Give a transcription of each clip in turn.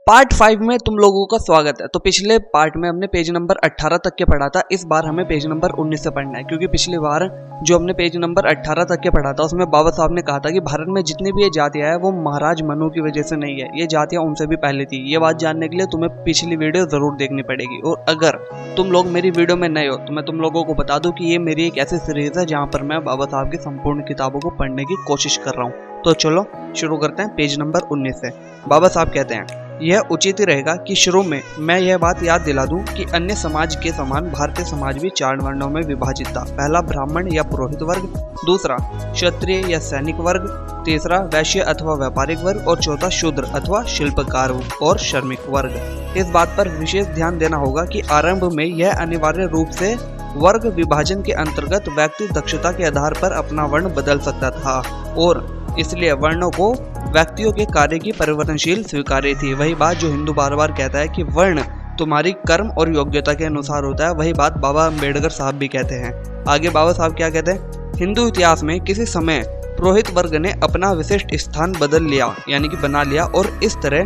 Part 5 में तुम लोगों का स्वागत है। तो पिछले पार्ट में हमने पेज नंबर 18 तक के पढ़ा था। इस बार हमें पेज नंबर 19 से पढ़ना है, क्योंकि पिछली बार जो हमने पेज नंबर 18 तक के पढ़ा था उसमें बाबा साहब ने कहा था कि भारत में जितनी भी ये जातियां हैं वो महाराज मनु की वजह से नहीं है, ये जातियां उनसे भी पहले थी। ये बात जानने के लिए तुम्हें पिछली वीडियो जरूर देखनी पड़ेगी। और अगर तुम लोग मेरी वीडियो में नए हो तो मैं तुम लोगों को बता दूं कि ये मेरी एक ऐसी सीरीज है जहाँ पर मैं बाबा साहब की संपूर्ण किताबों को पढ़ने की कोशिश कर रहा हूँ। तो चलो शुरू करते हैं पेज नंबर 19 से। बाबा साहब कहते हैं, यह उचित ही रहेगा कि शुरू में मैं यह बात याद दिला दूं कि अन्य समाज के समान भारतीय समाज भी 4 वर्णों में विभाजित था। पहला ब्राह्मण या पुरोहित वर्ग, दूसरा क्षत्रिय या सैनिक वर्ग, तीसरा वैश्य अथवा व्यापारिक वर्ग और चौथा शूद्र अथवा शिल्पकार और श्रमिक वर्ग। इस बात पर विशेष ध्यान देना होगा कि आरंभ में यह अनिवार्य रूप से वर्ग विभाजन के अंतर्गत व्यक्ति दक्षता के आधार पर अपना वर्ण बदल सकता था और इसलिए वर्णों को व्यक्तियों के कार्य की परिवर्तनशील स्वीकार्य थी। वही बात जो हिंदू बार बार कहता है कि वर्ण तुम्हारी कर्म और योग्यता के अनुसार होता है, वही बात बाबा अम्बेडकर साहब भी कहते हैं। आगे बाबा साहब क्या कहते हैं, हिंदू इतिहास में किसी समय पुरोहित वर्ग ने अपना विशिष्ट स्थान बदल लिया यानी कि बना लिया और इस तरह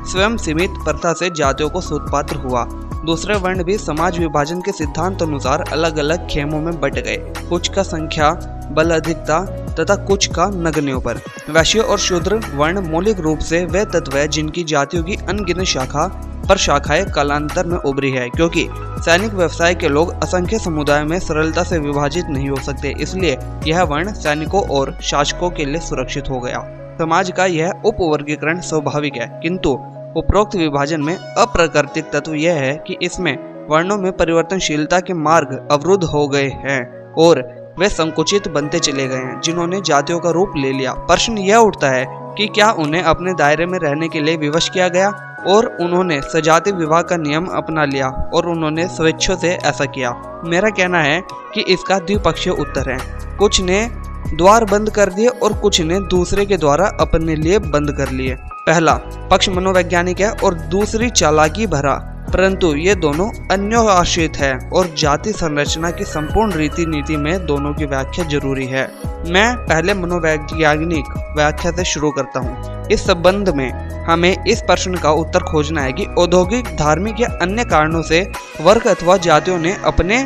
स्वयं सीमित प्रथा से जातियों को सुपात्र हुआ। दूसरे वर्ण भी समाज विभाजन के सिद्धांत अनुसार अलग अलग खेमों में बट गए, कुछ का संख्या बल अधिकता तथा कुछ का नगण्यों पर। वैश्य और शूद्र वर्ण मौलिक रूप से वे तत्व है जिनकी जातियों की अनगिनत शाखा पर शाखाएं कालांतर में उभरी है, क्योंकि सैनिक व्यवसाय के लोग असंख्य समुदायों में सरलता से विभाजित नहीं हो सकते, इसलिए यह वर्ण सैनिकों और शासकों के लिए सुरक्षित हो गया। समाज का यह उपवर्गीकरण स्वाभाविक है, किंतु उपरोक्त विभाजन में अप्राकृतिक तत्व यह है कि इसमें वर्णों में परिवर्तनशीलता के मार्ग अवरुद्ध हो गए हैं और वे संकुचित बनते चले गए हैं, जिन्होंने जातियों का रूप ले लिया। प्रश्न यह उठता है कि क्या उन्हें अपने दायरे में रहने के लिए विवश किया गया और उन्होंने सजाति विवाह का नियम अपना लिया और उन्होंने स्वेच्छा से ऐसा किया। मेरा कहना है कि इसका द्विपक्षीय उत्तर है। कुछ ने द्वार बंद कर दिए और कुछ ने दूसरे के द्वारा अपने लिए बंद कर लिए। पहला पक्ष मनोवैज्ञानिक है और दूसरी चालाकी भरा, परंतु ये दोनों अन्योआश्रित है और जाति संरचना की संपूर्ण रीति नीति में दोनों की व्याख्या जरूरी है। मैं पहले मनोवैज्ञानिक व्याख्या से शुरू करता हूँ। इस संबंध में हमें इस प्रश्न का उत्तर खोजना है कि औद्योगिक, धार्मिक या अन्य कारणों से वर्ग अथवा जातियों ने अपने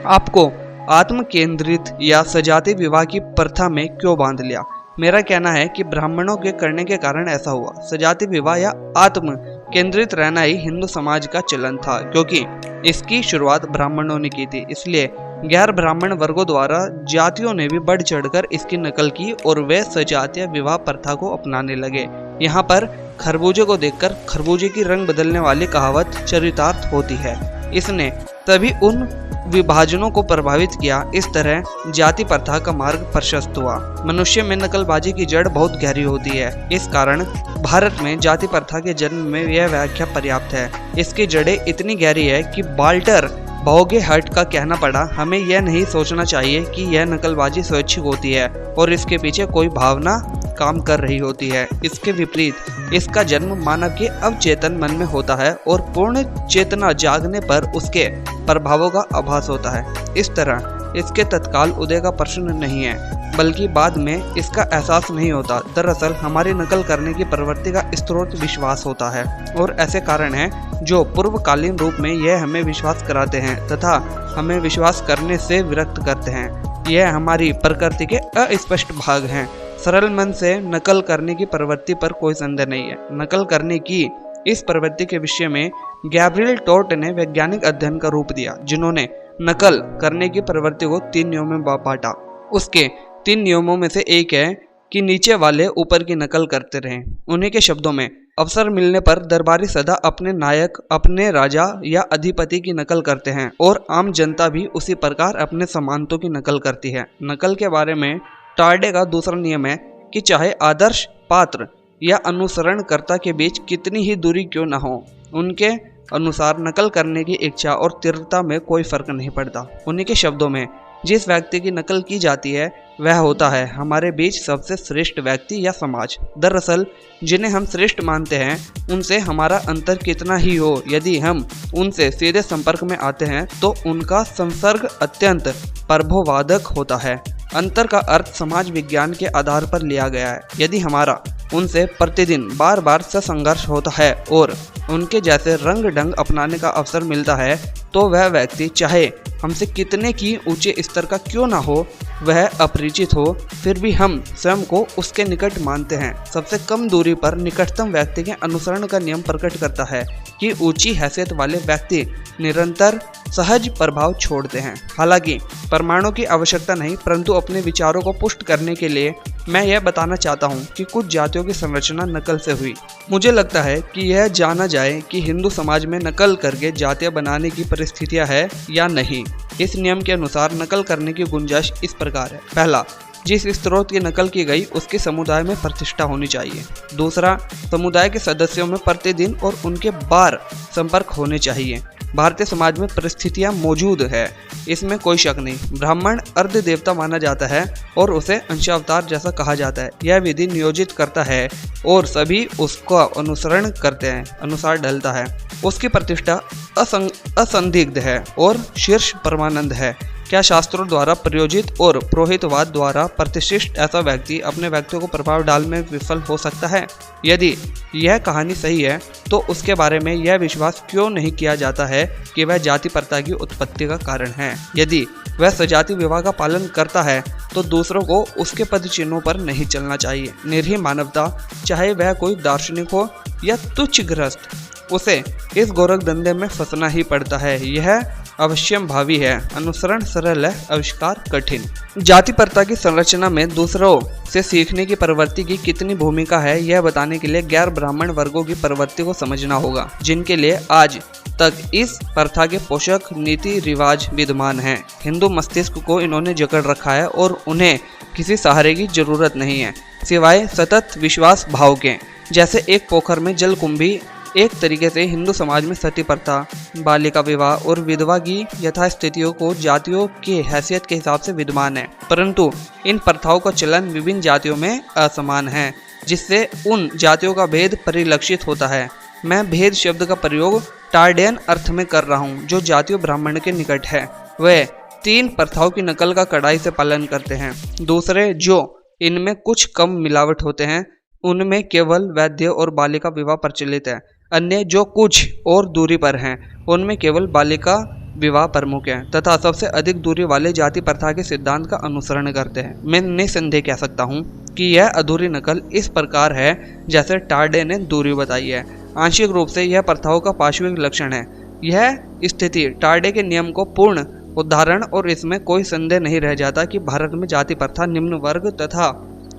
आप को आत्म केंद्रित या सजाति विवाह की प्रथा में क्यों बांध लिया। मेरा कहना है कि ब्राह्मणों के करने के कारण ऐसा हुआ। सजाति विवाह या आत्म केंद्रित रहना ही हिंदू समाज का चलन था, क्योंकि इसकी शुरुआत ब्राह्मणों ने की थी, इसलिए गैर ब्राह्मण वर्गों द्वारा जातियों ने भी बढ़ चढ़कर इसकी नकल की और वे सजातीय विवाह प्रथा को अपनाने लगे। यहाँ पर खरबूजे को देखकर खरबूजे की रंग बदलने वाली कहावत चरितार्थ होती है। इसने तभी उन विभाजनों को प्रभावित किया। इस तरह जाति प्रथा का मार्ग प्रशस्त हुआ। मनुष्य में नकलबाजी की जड़ बहुत गहरी होती है, इस कारण भारत में जाति प्रथा के जन्म में यह व्याख्या पर्याप्त है। इसकी जड़ें इतनी गहरी है कि वाल्टर बाउगेहर्ट का कहना पड़ा, हमें यह नहीं सोचना चाहिए कि यह नकलबाजी स्वैच्छिक होती है और इसके पीछे कोई भावना काम कर रही होती है। इसके विपरीत इसका जन्म मानव के अवचेतन मन में होता है और पूर्ण चेतना जागने पर उसके प्रभावों का आभास होता है। इस तरह इसके तत्काल उदय का प्रश्न नहीं है, बल्कि बाद में इसका एहसास नहीं होता। दरअसल हमारी नकल करने की प्रवृत्ति का स्रोत विश्वास होता है और ऐसे कारण हैं जो पूर्वकालीन रूप में यह हमें विश्वास कराते हैं तथा हमें विश्वास करने से विरक्त करते हैं। यह हमारी प्रकृति के अस्पष्ट भाग हैं। सरल मन से नकल करने की प्रवृत्ति पर कोई संदेह नहीं है। नकल करने की इस प्रवृत्ति के विषय में गैब्रियल टोर्ट ने वैज्ञानिक अध्ययन का रूप दिया, जिन्होंने नकल करने की प्रवृत्ति को 3 नियमों में बांटा। उसके 3 नियमों में से एक है कि नीचे वाले ऊपर की नकल करते रहें। उन्हीं के शब्दों में, अवसर मिलने पर दरबारी सदा अपने नायक, अपने राजा या अधिपति की नकल करते हैं और आम जनता भी उसी प्रकार अपने सामंतों की नकल करती है। नकल के बारे में टार्डे का दूसरा नियम है कि चाहे आदर्श पात्र या अनुसरणकर्ता के बीच कितनी ही दूरी क्यों न हो, उनके अनुसार नकल करने की इच्छा और तीव्रता में कोई फर्क नहीं पड़ता। उन्हीं के शब्दों में, जिस व्यक्ति की नकल की जाती है वह होता है हमारे बीच सबसे श्रेष्ठ व्यक्ति या समाज। दरअसल जिन्हें हम श्रेष्ठ मानते हैं उनसे हमारा अंतर कितना ही हो, यदि हम उनसे सीधे संपर्क में आते हैं तो उनका संसर्ग अत्यंत प्रभाववादक होता है। अंतर का अर्थ समाज विज्ञान के आधार पर लिया गया है। यदि हमारा उनसे प्रतिदिन बार बार संघर्ष होता है और उनके जैसे रंग ढंग अपनाने का अवसर मिलता है तो वह व्यक्ति चाहे हमसे कितने की ऊंचे स्तर का क्यों ना हो, वह अपरिचित हो, फिर भी हम स्वयं को उसके निकट मानते हैं। सबसे कम दूरी पर निकटतम व्यक्ति के अनुसरण का नियम प्रकट करता है कि ऊंची हैसियत वाले व्यक्ति निरंतर सहज प्रभाव छोड़ते हैं। हालांकि प्रमाणों की आवश्यकता नहीं, परंतु अपने विचारों को पुष्ट करने के लिए मैं यह बताना चाहता हूं कि कुछ जातियों की संरचना नकल से हुई। मुझे लगता है कि यह जाना जाए कि हिंदू समाज में नकल करके जातियां बनाने की परिस्थितियां है या नहीं। इस नियम के अनुसार नकल करने की गुंजाइश इस प्रकार है। पहला, जिस स्रोत की नकल की गई उसके समुदाय में प्रतिष्ठा होनी चाहिए। दूसरा, समुदाय के सदस्यों में प्रतिदिन और उनके बार संपर्क होने चाहिए। भारतीय समाज में परिस्थितियां मौजूद है, इसमें कोई शक नहीं। ब्राह्मण अर्ध देवता माना जाता है और उसे अंशावतार जैसा कहा जाता है। यह विधि नियोजित करता है और सभी उसका अनुसरण करते हैं, अनुसार ढलता है। उसकी प्रतिष्ठा असंदिग्ध है और शीर्ष परमानंद है। क्या शास्त्रों द्वारा प्रयोजित और पुरोहितवाद द्वारा प्रतिष्ठित ऐसा व्यक्ति अपने व्यक्तियों को प्रभाव डालने में विफल हो सकता है? यदि यह कहानी सही है तो उसके बारे में यह विश्वास क्यों नहीं किया जाता है कि वह जाति प्रथा की उत्पत्ति का कारण है? यदि वह सजाति विवाह का पालन करता है तो दूसरों को उसके पद चिन्हों पर नहीं चलना चाहिए। निरीह मानवता, चाहे वह कोई दार्शनिक हो या तुच्छ ग्रस्त, उसे इस गोरख धंधे में फंसना ही पड़ता है। यह अवश्यम भावी है, अनुसरण सरल है, आविष्कार कठिन। जाति प्रथा की संरचना में दूसरों से सीखने की प्रवृत्ति की कितनी भूमिका है, यह बताने के लिए गैर ब्राह्मण वर्गों की प्रवृत्ति को समझना होगा, जिनके लिए आज तक इस प्रथा के पोषक नीति रिवाज विद्यमान हैं। हिंदू मस्तिष्क को इन्होंने जकड़ रखा है और उन्हें किसी सहारे की जरूरत नहीं है सिवाय सतत विश्वास भाव के। जैसे एक पोखर में जलकुंभी, एक तरीके से हिंदू समाज में सती प्रथा, बालिका विवाह और विधवा की यथास्थितियों को जातियों की हैसियत के हिसाब से विद्यमान है, परंतु इन प्रथाओं का चलन विभिन्न जातियों में असमान है, जिससे उन जातियों का भेद परिलक्षित होता है। मैं भेद शब्द का प्रयोग टार्डियन अर्थ में कर रहा हूँ। जो जातियों ब्राह्मण के निकट है वे 3 प्रथाओं की नकल का कड़ाई से पालन करते हैं। दूसरे, जो इनमें कुछ कम मिलावट होते हैं, उनमें केवल वैद्य और बालिका विवाह प्रचलित है। अन्य जो कुछ और दूरी पर हैं, उनमें केवल बालिका विवाह प्रमुख है तथा सबसे अधिक दूरी वाले जाति प्रथा के सिद्धांत का अनुसरण करते हैं। मैं निसंदेह कह सकता हूँ कि यह अधूरी नकल इस प्रकार है जैसे टार्डे ने दूरी बताई है। आंशिक रूप से यह प्रथाओं का पार्श्विक लक्षण है। यह स्थिति टार्डे के नियम को पूर्ण उदाहरण और इसमें कोई संदेह नहीं रह जाता कि भारत में जाति प्रथा निम्न वर्ग तथा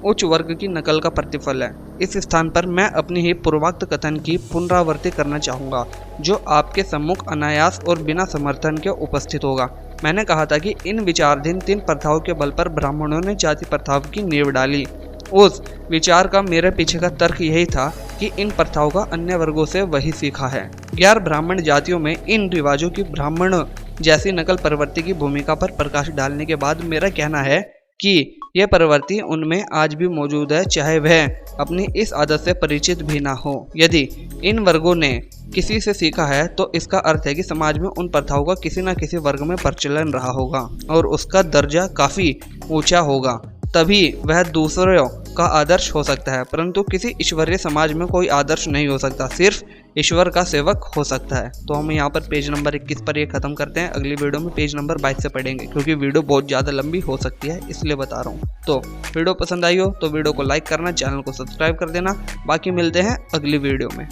उच्च वर्ग की नकल का प्रतिफल है। इस स्थान पर मैं अपनी ही पूर्वोक्त कथन की पुनरावृत्ति करना चाहूँगा, जो आपके सम्मुख अनायास और बिना समर्थन के उपस्थित होगा। मैंने कहा था कि इन विचाराधीन 3 प्रथाओं के बल पर ब्राह्मणों ने जाति प्रथाओं की नींव डाली। उस विचार का मेरे पीछे का तर्क यही था कि इन प्रथाओं का अन्य वर्गों से वही सीखा है। गैर ब्राह्मण जातियों में इन रिवाजों की ब्राह्मण जैसी नकल प्रवृत्ति की भूमिका पर प्रकाश डालने के बाद मेरा कहना है कि यह प्रवृत्ति उनमें आज भी मौजूद है, चाहे वह अपनी इस आदत से परिचित भी ना हो। यदि इन वर्गों ने किसी से सीखा है तो इसका अर्थ है कि समाज में उन प्रथाओं का किसी न किसी वर्ग में प्रचलन रहा होगा और उसका दर्जा काफी ऊंचा होगा, तभी वह दूसरों का आदर्श हो सकता है। परंतु किसी ईश्वरीय समाज में कोई आदर्श नहीं हो सकता, सिर्फ ईश्वर का सेवक हो सकता है। तो हम यहाँ पर पेज नंबर 21 पर ये खत्म करते हैं। अगली वीडियो में पेज नंबर 22 से पढ़ेंगे, क्योंकि वीडियो बहुत ज़्यादा लंबी हो सकती है, इसलिए बता रहा हूँ। तो वीडियो पसंद आई हो तो वीडियो को लाइक करना, चैनल को सब्सक्राइब कर देना। बाकी मिलते हैं अगली वीडियो में।